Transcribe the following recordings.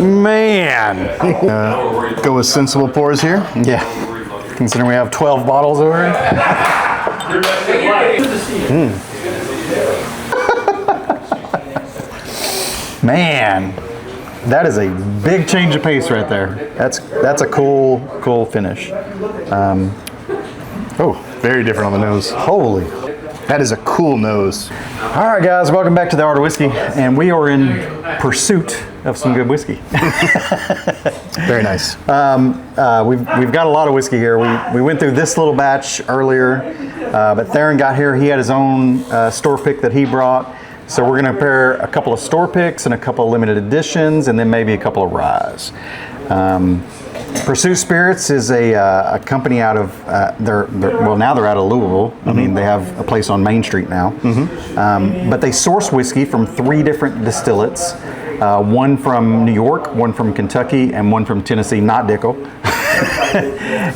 Man. Go with sensible pours here. Yeah. Considering we have 12 bottles over here. Man, that is a big change of pace right there. That's a cool finish. Oh, very different on the nose. Holy. That is a cool nose. All right, guys, welcome back to the Art of Whiskey, and we are in pursuit of some good whiskey. Very nice. We've got a lot of whiskey here. We went through this little batch earlier, but Theron got here. He had his own store pick that he brought. So we're going to pair a couple of store picks and a couple of limited editions, and then maybe a couple of ryes. Pursuit Spirits is a company out of well, now they're out of Louisville. Mm-hmm. I mean, they have a place on Main Street now. Mm-hmm. But they source whiskey from 3 different distillates. One from New York, one from Kentucky, and one from Tennessee, not Dickel.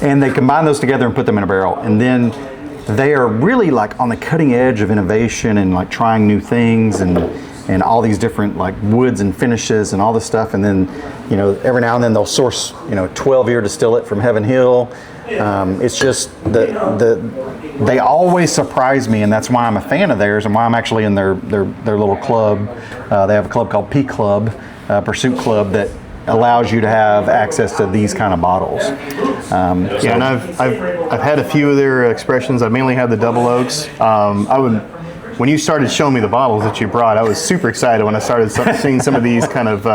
And they combine those together and put them in a barrel. And then they are really like on the cutting edge of innovation and like trying new things and all these different like woods and finishes and all this stuff. And then, you know, every now and then they'll source, 12-year distillate from Heaven Hill. It's just they always surprise me, and that's why I'm a fan of theirs and why I'm actually in their little club. They have a club called P Club, Pursuit Club, that allows you to have access to these kind of bottles. Yeah, and I've had a few of their expressions. I mainly had the double oaks. When you started showing me the bottles that you brought, I was super excited when I started seeing some of these kind of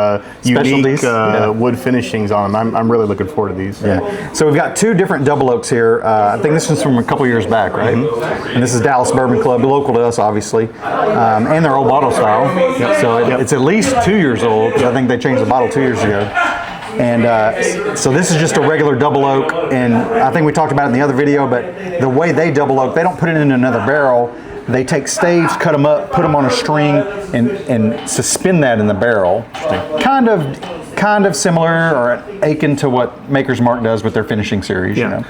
unique wood finishings on them. I'm really looking forward to these. Yeah. So we've got 2 different double oaks here. I think this one's from a couple years back, right? Mm-hmm. And this is Dallas Bourbon Club, local to us, obviously, and their old bottle style. Yep. So it's at least 2 years old. I think they changed the bottle 2 years ago. And so this is just a regular double oak, and I think we talked about it in the other video, but the way they double oak, they don't put it in another barrel. They take staves, cut them up, put them on a string, and suspend that in the barrel. Kind of similar or akin to what Maker's Mark does with their finishing series. Yeah.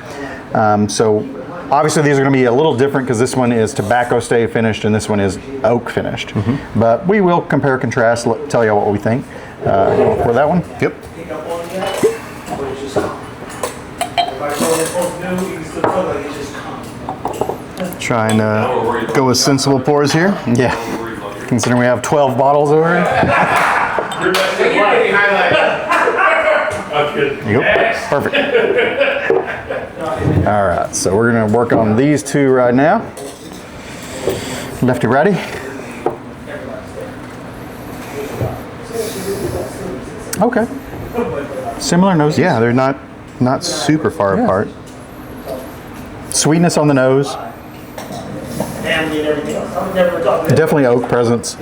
So obviously these are going to be a little different because this one is tobacco stave finished and this one is oak finished. Mm-hmm. But we will compare, contrast, tell you what we think. For that one? Yep. Try and go with sensible pours here. Yeah. Considering we have 12 bottles over here. Yep. Perfect. All right, so we're going to work on these 2 right now. Lefty righty. Okay. Similar noses. Yeah, they're not super far apart. Sweetness on the nose. Definitely oak presence. A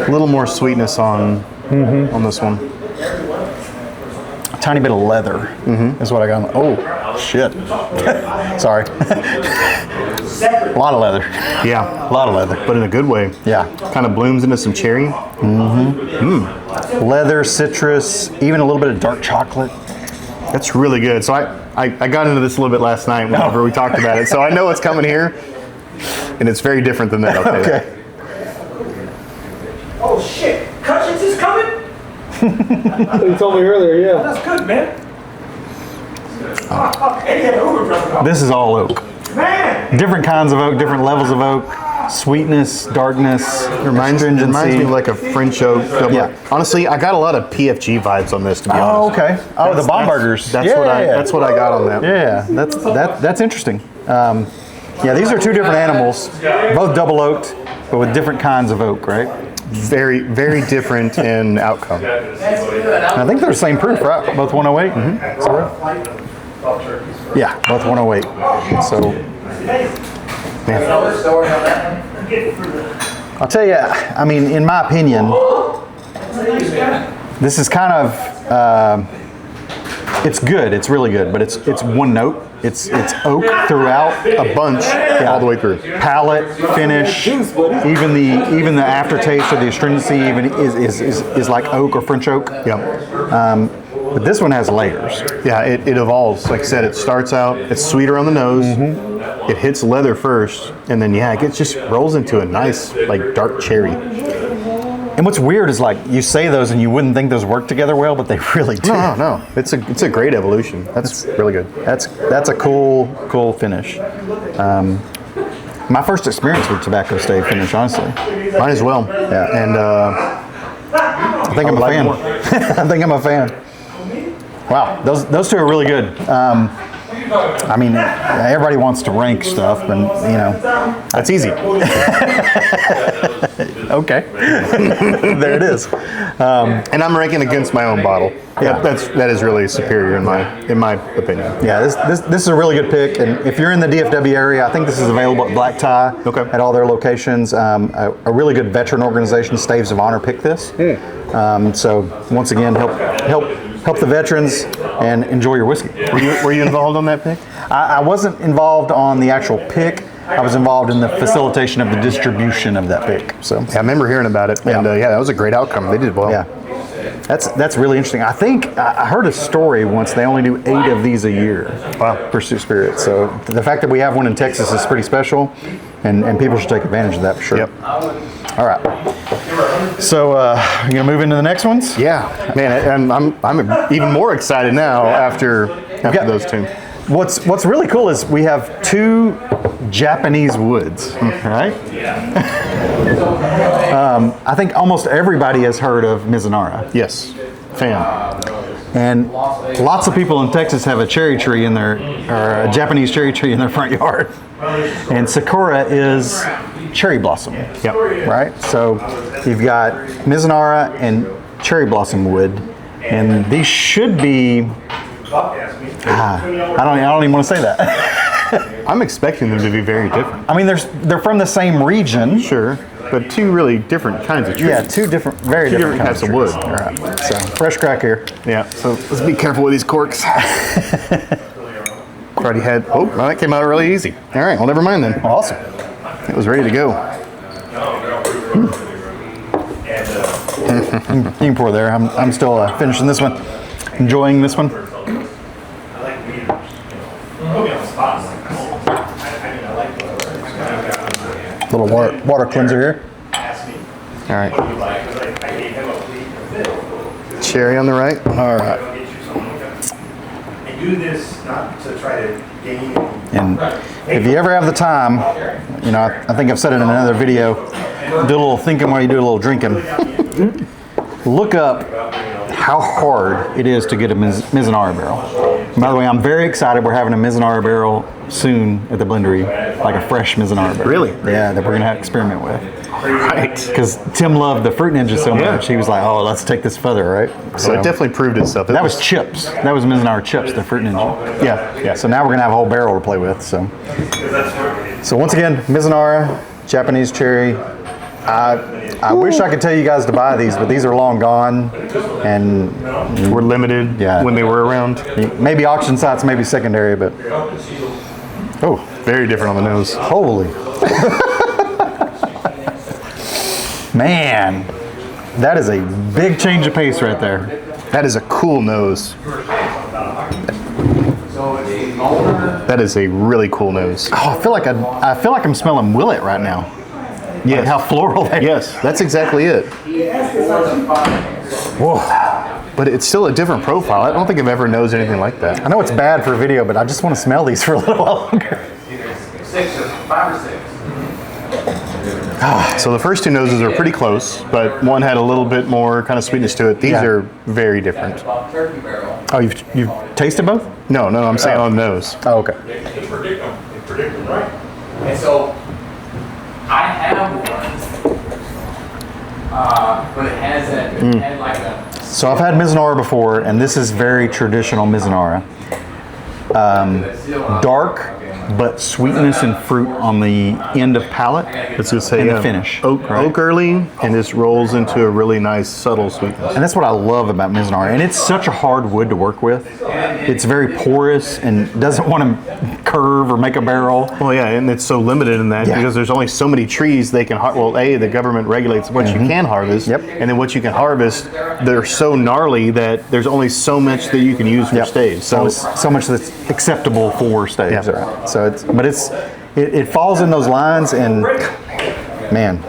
little more sweetness on this one. A tiny bit of leather is what I got. Oh, shit. Sorry. A lot of leather. Yeah. A lot of leather. But in a good way. Yeah. Kind of blooms into some cherry. Leather, citrus, even a little bit of dark chocolate. That's really good. So I got into this a little bit last night whenever we talked about it. So I know what's coming here, and it's very different than that. Okay. Oh shit! Cutchins is coming. You told me earlier, yeah. Oh, that's good, man. This is all oak. Man. Different kinds of oak, different levels of oak. Sweetness, darkness, reminds me of like a French oak. Yeah. Honestly, I got a lot of PFG vibes on this, to be honest. Okay. Oh, the Baumburgers. That's what I got on that. Yeah, that's interesting. Yeah, these are 2 different animals, both double oaked, but with different kinds of oak, right? Very, very different in outcome. I think they're the same proof, right? Both 108. Mm-hmm. So, yeah, both 108. So, I'll tell you, I mean, in my opinion, this is kind of, it's good, it's really good, but it's one note. It's oak throughout, a bunch, all the way through. Palate, finish, even the aftertaste or the astringency even is like oak or French oak. Yeah. But this one has layers. Yeah, it evolves. Like I said, it starts out, it's sweeter on the nose. it hits leather first, and then yeah, it just rolls into a nice like dark cherry. And what's weird is like you say those and you wouldn't think those work together well, but they really do. No. It's a great evolution. That's really good. That's a cool finish. My first experience with tobacco stave finish, honestly. Mine as well. Yeah. And I think I'm a like fan. more. I think I'm a fan. Wow, those two are really good. I mean, everybody wants to rank stuff, and you know, that's easy. okay, there it is. And I'm ranking against my own bottle. Yeah. That is really superior in my opinion. Yeah, this is a really good pick, and if you're in the DFW area, I think this is available at Black Tie at all their locations. A really good veteran organization, Staves of Honor, picked this. So once again, help the veterans and enjoy your whiskey. Were you involved on that pick? I wasn't involved on the actual pick. I was involved in the facilitation of the distribution of that pick. So yeah, I remember hearing about it, and that was a great outcome. They did well. Yeah, that's really interesting. I think I heard a story once. They only do 8 of these a year. Wow. Pursuit Spirit. So the fact that we have one in Texas is pretty special, and people should take advantage of that for sure. Yep. All right. So you gonna move into the next ones? Yeah, man, and I'm even more excited now after those two. What's really cool is we have 2 Japanese woods, right? I think almost everybody has heard of Mizunara. Yes, fan. And lots of people in Texas have a cherry tree or a Japanese cherry tree in their front yard. And Sakura is cherry blossom. Yep. Right? So you've got Mizunara and cherry blossom wood, and these should be. I don't even want to say that. I'm expecting them to be very different. I mean, they're from the same region. Sure, but 2 really different kinds of trees. Yeah, 2 different, very Two different different kinds types of wood. trees. All right. So fresh crack here. Yeah. So let's be careful with these corks. Already had. Oh, well, that came out really easy. All right. Well, never mind then. Awesome. It was ready to go. You can pour there. I'm still finishing this one, enjoying this one. Little water cleanser here. All right. Cherry on the right. All right. And do this not to try to gain. And if you ever have the time, you know, I think I've said it in another video, do a little thinking while you do a little drinking. Look up how hard it is to get a Mizunara barrel. By the way, I'm very excited. We're having a Mizunara barrel soon at the blendery, like a fresh Mizunara barrel. Really? Yeah, that we're gonna have to experiment with. Right. Because Tim loved the Fruit Ninja so much, he was like, "Oh, let's take this further, right?" So it definitely proved itself. That was chips. That was Mizunara chips, the Fruit Ninja. Yeah. So now we're gonna have a whole barrel to play with. So once again, Mizunara, Japanese cherry. I wish I could tell you guys to buy these, but these are long gone, and Were limited when they were around. maybe auction sites, maybe secondary, but Oh, very different on the nose. holy man, that is a big change of pace right there. That is a cool nose. That is a really cool nose. Oh, I feel like I'm smelling Willet right now. Yes. Like how floral that is. Yes, that's exactly it. Whoa. But it's still a different profile. I don't think I've ever nosed anything like that. I know it's bad for video, but I just want to smell these for a little while longer. 6 or 5 or 6. So the first 2 noses are pretty close, but one had a little bit more kind of sweetness to it. These are very different. Turkey barrel. Oh, you've tasted both? No, I'm saying on the nose. Oh, okay. Right? And so I have one, but it has that, it had like a. So I've had Mizunara before, and this is very traditional Mizunara. Dark, but sweetness and fruit on the end of palate. Let's just say And the finish, Oak early, and this rolls into a really nice subtle sweetness. And that's what I love about Mizunara. And it's such a hard wood to work with. It's very porous and doesn't want to curve or make a barrel. Well, yeah, and it's so limited in that because there's only so many trees they can harvest. Well, the government regulates what you can harvest, and then what you can harvest, they're so gnarly that there's only so much that you can use for staves. So much that's acceptable for staves. Yeah. So it falls in those lines, and man,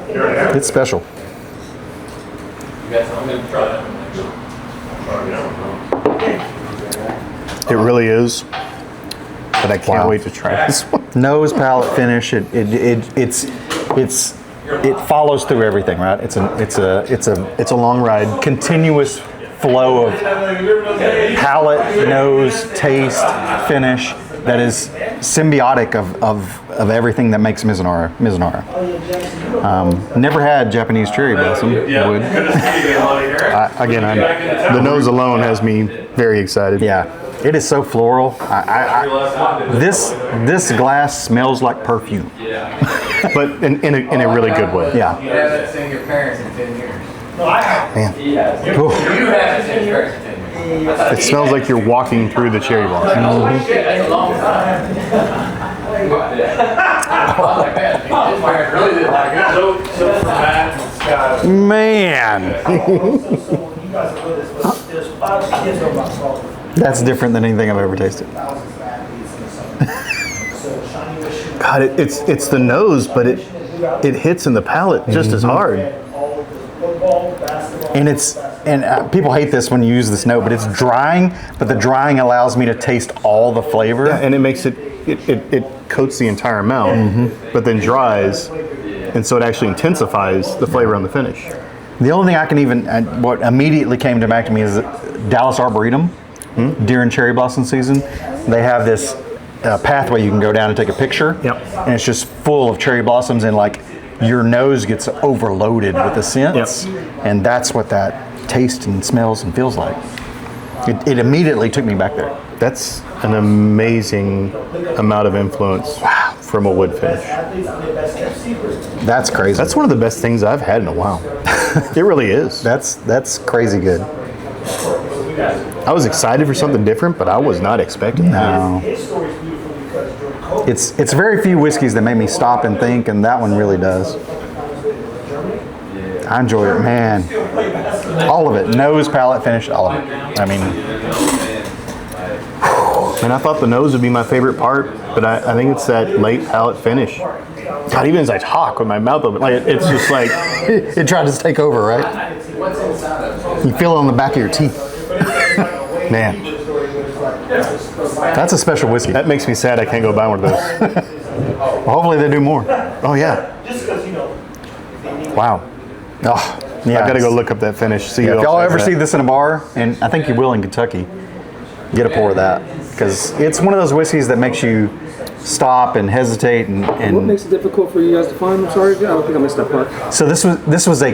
it's special. It really is. But I can't wait to try this one. Nose, palate, finish. It follows through everything, right? It's It's a long ride. continuous flow of palate, nose, taste, finish that is symbiotic of everything that makes Mizunara. Never had Japanese cherry blossom wood. The nose alone has me very excited. Yeah, it is so floral. This glass smells like perfume. But in a really good way. Yeah. You haven't seen your parents in 10 years. Man, You haven't seen your parents in 10 years. it smells like you're walking through the cherry blossom. Holy shit, that's a long time. My parents really didn't like it. So for Matt and Scott, Man, that's different than anything I've ever tasted. God, it's the nose, but it hits in the palate just as hard. And people hate this when you use this note, but it's drying. But the drying allows me to taste all the flavor. Yeah, and it makes it coats the entire mouth, but then dries, and so it actually intensifies the flavor on the finish. The only thing I can what immediately came back to me is Dallas Arboretum during cherry blossom season. They have this pathway you can go down and take a picture. Yep. And it's just full of cherry blossoms, and like your nose gets overloaded with the scents, and that's what that tastes and smells and feels like. It immediately took me back there. That's an amazing amount of influence from a wood finish. That's crazy. That's one of the best things I've had in a while. It really is. That's crazy good. I was excited for something different, but I was not expecting that. No. It's very few whiskeys that make me stop and think, and that one really does. I enjoy it, man. All of it, nose, palate, finish, all of it. I mean, And I thought the nose would be my favorite part, but I think it's that late palate finish. God, even as I talk with my mouth open, like it's just like it tried to take over, right? You feel it on the back of your teeth. man, That's a special whiskey. that makes me sad. I can't go buy one of those. Well, hopefully they do more. Oh yeah, Wow. Oh, yeah. I gotta go look up that finish. See Yeah, who if y'all else has ever that. see this in a bar, and I think you will in Kentucky, get a pour of that, because it's one of those whiskeys that makes you stop and hesitate What and makes it difficult for you guys to find? I'm sorry, I don't think I missed that part. so this was a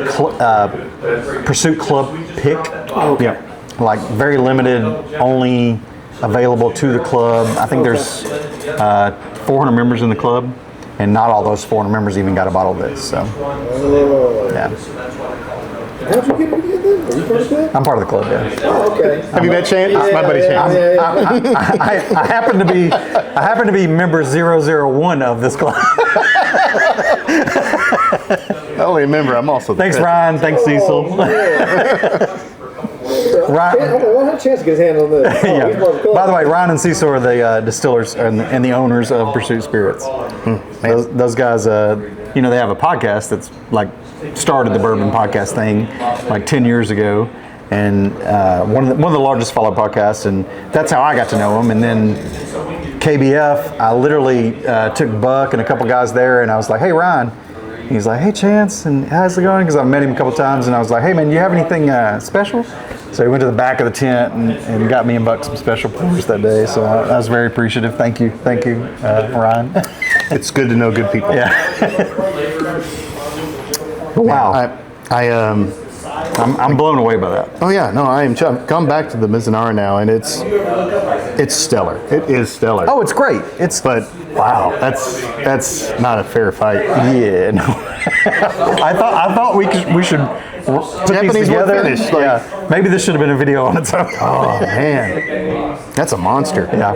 Pursuit Club pick. Oh, okay. Yeah, like very limited, only available to the club. I think there's 400 members in the club, and not all those 400 members even got a bottle of this. So yeah, How'd you get it again then? Are you part of that? I'm part of the club. Yeah. Oh, okay. Have you met Chance? It's my buddy Chance. I happen to be member 001 of this club. I only remember I'm also the Thanks, president. Ryan. Thanks, Cecil. Ryan, We'll have a chance to get his hand on this. Oh, he's part of the club. by the way, Ryan and Cecil are the distillers and the owners of Pursuit Spirits. Those guys, they have a podcast that's like started the bourbon podcast thing like 10 years ago, and one of the largest followed podcasts, and that's how I got to know them. And then KBF, I literally took Buck and a couple guys there, and I was like, hey, Ryan. He's like, hey, Chance, and how's it going? Because I've met him a couple times, and I was like, hey, man, do you have anything special? So he went to the back of the tent and got me and Buck some special pours that day. So I was very appreciative. Thank you, Ryan. It's good to know good people. Yeah. Wow. I'm blown away by that. Oh yeah, no, I am. I've gone back to the Mizunara now, and it's stellar. It is stellar. Oh, it's great. But wow, that's not a fair fight. Yeah. No. I thought we should put Japanese these wood together. finish, like- Yeah. Maybe this should have been a video on its own. Oh man, that's a monster. Yeah.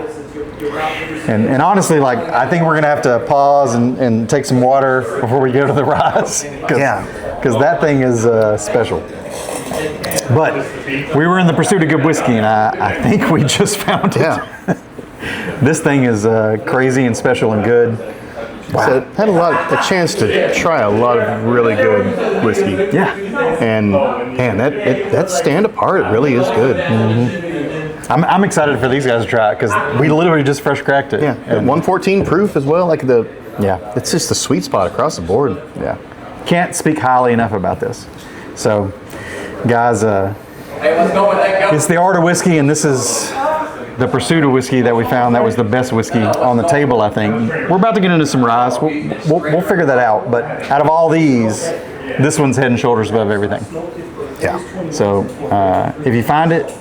And honestly, like, I think we're gonna have to pause and take some water before we go to the rise. Because that thing is special. But we were in the pursuit of good whiskey, and I think we just found it. Yeah. This thing is crazy and special and good. So had a chance to try a lot of really good whiskey. Yeah. And man, that stand apart, it really is good. I'm excited for these guys to try it because we literally just fresh cracked it. Yeah, at And 114 proof as well. Like yeah. it's just the sweet spot across the board. Yeah. Can't speak highly enough about this. So, guys, Hey, let's go with that. Go. it's the art of whiskey, and this is the pursuit of whiskey that we found. That was the best whiskey on the table, I think. We're about to get into some rye. We'll figure that out. But out of all these, this one's head and shoulders above everything. Yeah. So, if you find it,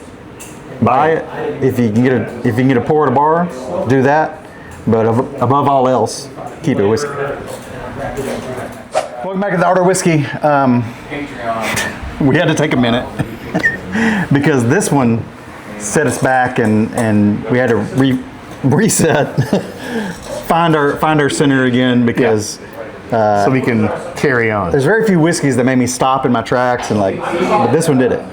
buy it. If you can get a pour at a bar, do that. But above all else, keep it whiskey. Welcome back to the Art of Whiskey. Patreon. We had to take a minute because this one set us back, and we had to reset, find our center again because So we can carry on. there's very few whiskeys that made me stop in my tracks, and but this one did it.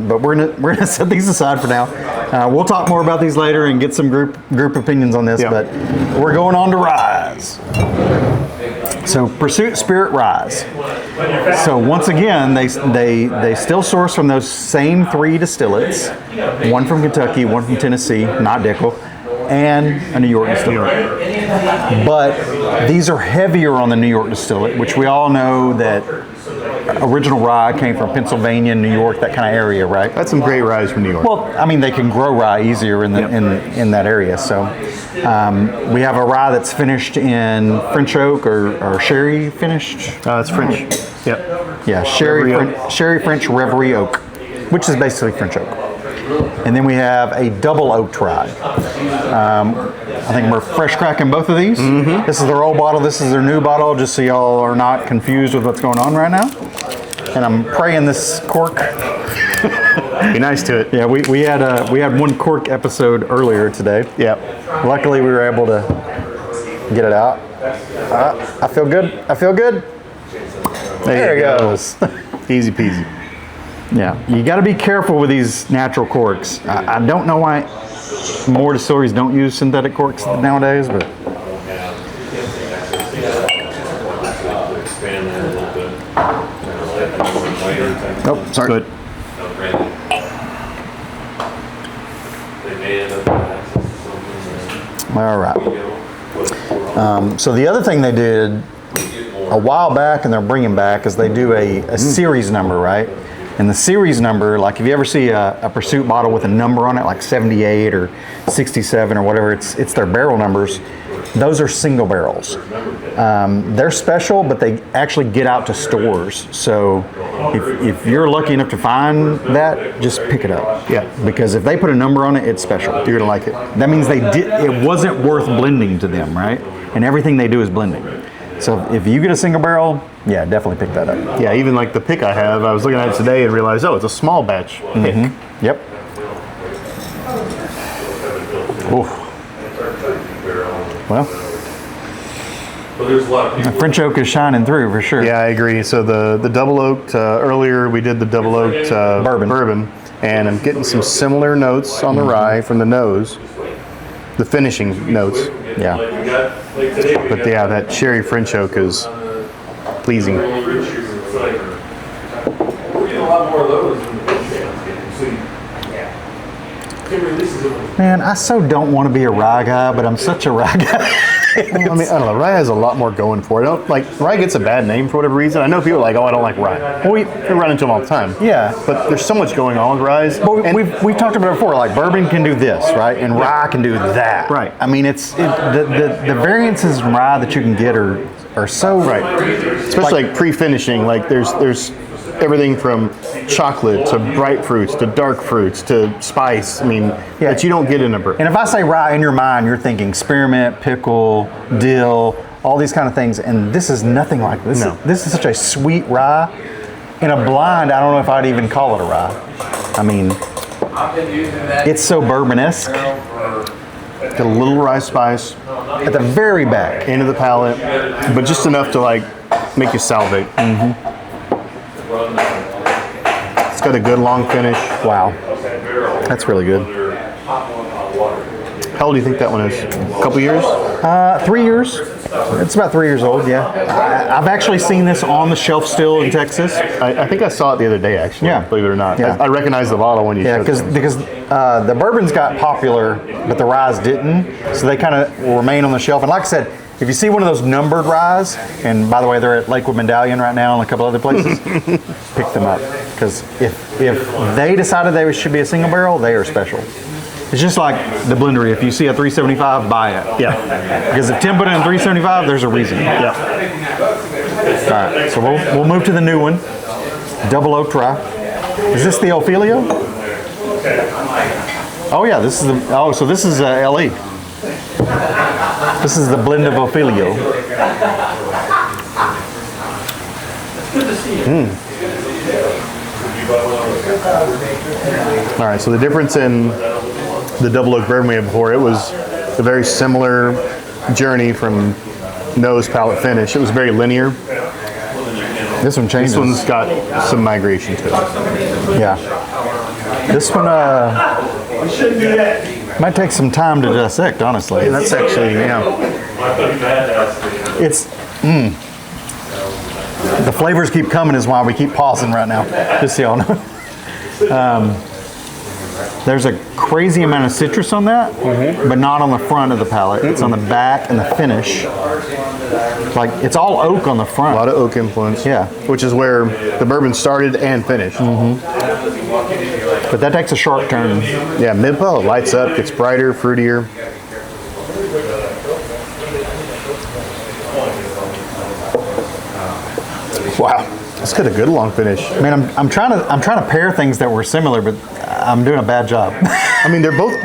But we're gonna set these aside for now. We'll talk more about these later and get some group opinions on this. Yeah. But we're going on to Rise. So Pursuit Spirit Rise. So once again, they still source from those same 3 distillates. One from Kentucky, one from Tennessee, not Dickel, and a New York distillery. But these are heavier on the New York distillate, which we all know that original rye came from Pennsylvania, New York, that kind of area, right? That's some great ryes from New York. Well, I mean, they can grow rye easier in that area. So we have a rye that's finished in French oak or sherry finished. It's French. Yep. Yeah, sherry Reverie French Reverie oak, which is basically French oak. And then we have a double oaked rye. I think we're fresh cracking both of these. Mm-hmm. This is their old bottle. This is their new bottle, just so y'all are not confused with what's going on right now. And I'm praying this cork. Be nice to it. Yeah, we had one cork episode earlier today. Yep. Luckily, we were able to get it out. I feel good. I feel good. There it goes. Easy peasy. Yeah, you got to be careful with these natural corks. I don't know why more distilleries don't use synthetic corks nowadays, but oh, sorry. Good. All right. So the other thing they did a while back, and they're bringing back, is they do a series number, right? And the series number, like if you ever see a Pursuit bottle with a number on it, like 78 or 67 or whatever, it's their barrel numbers. Those are single barrels. They're special, but they actually get out to stores. So if you're lucky enough to find that, just pick it up. Yeah. Because if they put a number on it, it's special. You're gonna like it. That means it wasn't worth blending to them, right? And everything they do is blending. So if you get a single barrel, yeah, definitely pick that up. Yeah, even like the pick I have, I was looking at it today and realized, oh, it's a small batch pick. Yep. Oof. Well, there's a lot of people. French oak is shining through for sure. Yeah, I agree. So the double oaked, earlier we did the double oaked bourbon, and I'm getting some similar notes on the rye from the nose, the finishing notes. Yeah. We got, like today, we But got yeah, that cherry French oak is pleasing. Roll Rich here. It's like, we're getting a lot more of those in the big fans. So it releases it. Man, I so don't want to be a rye guy, but I'm such a rye guy. I mean, I don't know. Rye has a lot more going for it. Rye gets a bad name for whatever reason. I know people are like, oh, I don't like rye. Well, we run into them all the time. Yeah. But there's so much going on with ryes. Well, And- we've talked about it before. Like bourbon can do this, right, and rye can do that. Right. I mean, the variances in rye that you can get are so Right. Especially like pre-finishing, like there's everything from chocolate to bright fruits to dark fruits to spice. I mean, that you don't get in a bourbon. And if I say rye in your mind, you're thinking spearmint, pickle, dill, all these kind of things. And this is nothing like this. No. This is such a sweet rye. In a blind, I don't know if I'd even call it a rye. I mean, I've been using that. it's so bourbon-esque Get a little rye spice at the very back. into the palate, but just enough to like make you salivate. It's got a good long finish. Wow, that's really good. How old do you think that one is? A couple years? 3 years. It's about 3 years old, yeah. I've actually seen this on the shelf still in Texas. I think I saw it the other day, actually. Yeah. Believe it or not. Yeah. I recognized the bottle when you Yeah, showed it. because the bourbons got popular, but the ryes didn't. So they kind of remain on the shelf. And like I said, if you see one of those numbered ryes, and by the way, they're at Lakewood Medallion right now and a couple other places, pick them up. Because if they decided they should be a single barrel, they are special. It's just like the blendery. If you see a 375, buy it. Yeah. Because if Tim put it in 375, there's a reason. Yeah. All right, so we'll move to the new one. Double oak rye. Is this the Ophelia? Oh yeah, this is the. Oh, so this is LE. This is the blend of Ophelio. All right, so the difference in the double oak bourbon we had before, it was a very similar journey from nose, palate, finish. It was very linear. This one changes. This one's got some migration to it. Yeah. This one might take some time to dissect, honestly. That's actually, yeah. It's the flavors keep coming is why we keep pausing right now. Just so y'all know. There's a crazy amount of citrus on that, but not on the front of the palate. It's on the back and the finish. Like it's all oak on the front. A lot of oak influence. Yeah. Which is where the bourbon started and finished. But that takes a sharp turn. Yeah, mid palate lights up, gets brighter, fruitier. Wow, this got a good long finish. Man, I'm trying to pair things that were similar, but I'm doing a bad job. I mean, they're both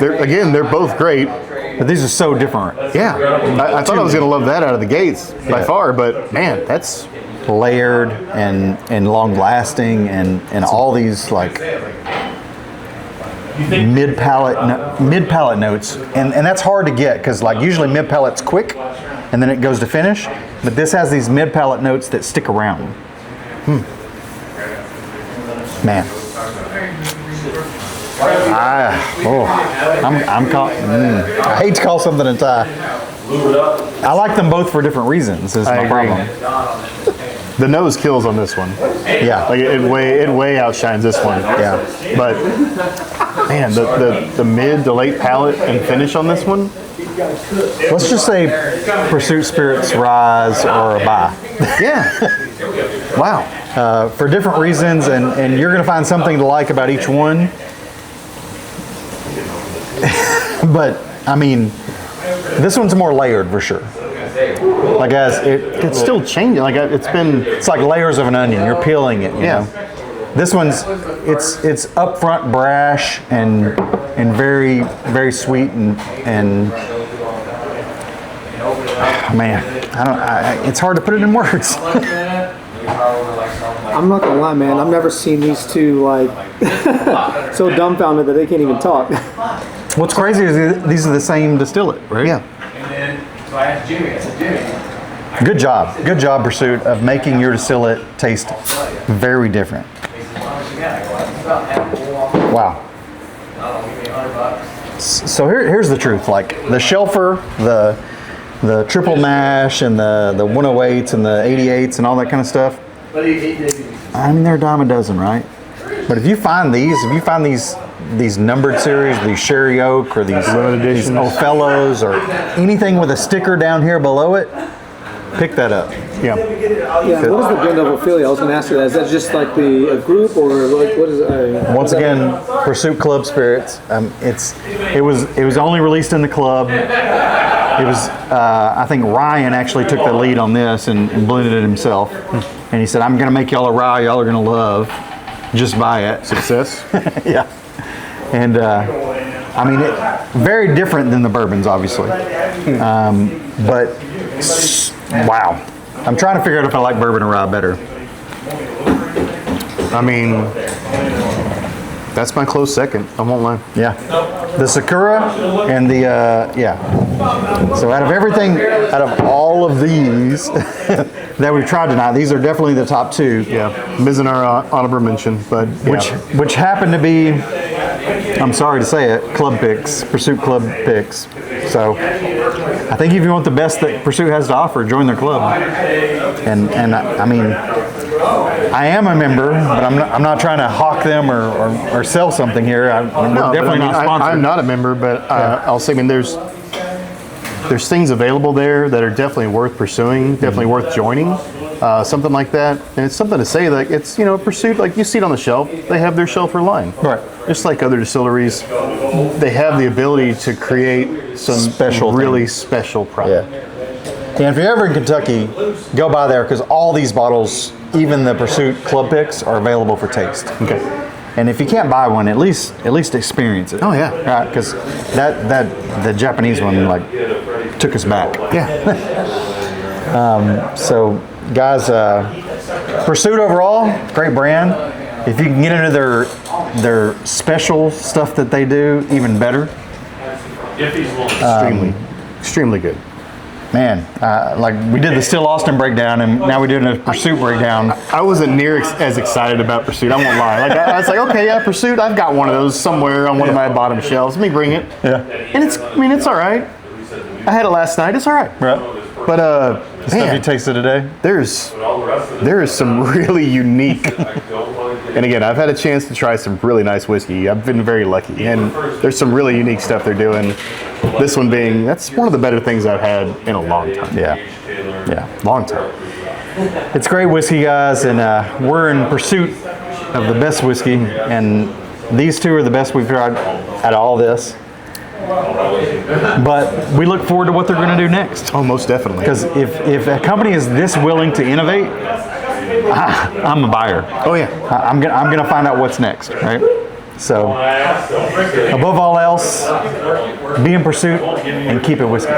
great. But these are so different. Yeah, I thought I was gonna love that out of the gates by far, but man, that's Layered and long lasting and all these like mid palate notes, and that's hard to get because like usually mid palate's quick and then it goes to finish, but this has these mid palate notes that stick around. Man, I hate to call something a tie. I like them both for different reasons. Is I my agree. problem. the nose kills on this one. Yeah, Like it way outshines this one. yeah. But man, the mid to late palate and finish on this one. Let's just say Pursuit Spirits rise or a buy. Yeah. Wow. For different reasons, and you're going to find something to like about each one. But I mean, this one's more layered for sure. Like as It's still changing. Like it's like layers of an onion. You're peeling it. You Yeah. know? This one's it's upfront brash and very very sweet and man, it's hard to put it in words. I'm not gonna lie, man. I've never seen these two like so dumbfounded that they can't even talk. What's crazy is these are the same distillate, right? Yeah. And then, so I asked Jimmy, I said, Jimmy, Good job, Pursuit, of making your distillate taste very different. he said, how much you got? I go, it's about half a bowl off. Wow. I don't know, give me $100. So here's the truth. Like the Shelfer, the triple mash and the 108s and the 88s and all that kind of stuff. But he did. I mean, they're a dime a dozen, right? But if you find these numbered series, these Sherry Oak or these Limited these editions. Othellos or anything with a sticker down here below it, pick that up. Yeah. Yeah, what is the blend of Ophelia? I was gonna ask you that. Is that just like a group or like what is it? Once again, Pursuit Club Spirits. It was only released in the club. It was I think Ryan actually took the lead on this and blended it himself. And he said, "I'm gonna make y'all a rye y'all are gonna love. Just buy it." Success. Yeah. And I mean, very different than the bourbons, obviously. But wow, I'm trying to figure out if I like bourbon or rye better. I mean, that's my close second. I won't lie. Yeah, the Sakura and the yeah. So out of everything, out of all of these that we've tried tonight, these are definitely the top two. Yeah. Mizzen our honorable mention, but yeah. Which happen to be I'm sorry to say it, club picks, Pursuit club picks. So I think if you want the best that Pursuit has to offer, join their club. And I mean, I am a member, but I'm not trying to hawk them or sell something here. We're definitely not sponsored. I'm not a member, but I'll say, I mean, there's things available there that are definitely worth pursuing, definitely worth joining. Something like that, and it's something to say that it's, you know, Pursuit, like you see it on the shelf, they have their shelfer line. Right. Just like other distilleries, they have the ability to create some Special really special product. Yeah, and if you're ever in Kentucky, go by there because all these bottles, even the Pursuit Club Picks, are available for taste. Okay. And if you can't buy one, at least experience it. Oh, yeah. Right, because the Japanese one like took us back. Yeah. So guys, Pursuit overall, great brand. If you can get into their special stuff that they do, even better. Extremely good. Man, like we did the Still Austin breakdown, and now we're doing a Pursuit breakdown. I wasn't near as excited about Pursuit. I won't lie. Like I was like, okay, yeah, Pursuit. I've got one of those somewhere on one of my bottom shelves. Let me bring it. Yeah. And it's all right. I had it last night. It's all right. Right. But The stuff you man, tasted today. there is some really unique. And again, I've had a chance to try some really nice whiskey. I've been very lucky, and there's some really unique stuff they're doing. This one being, that's one of the better things I've had in a long time. Yeah. Yeah. Long time. It's great whiskey, guys, and we're in pursuit of the best whiskey, and these two are the best we've tried out of all this. But we look forward to what they're going to do next. Oh, most definitely. Because if a company is this willing to innovate, I'm a buyer. Oh yeah. I'm gonna find out what's next, right? So, above all else, be in pursuit and keep it whiskey.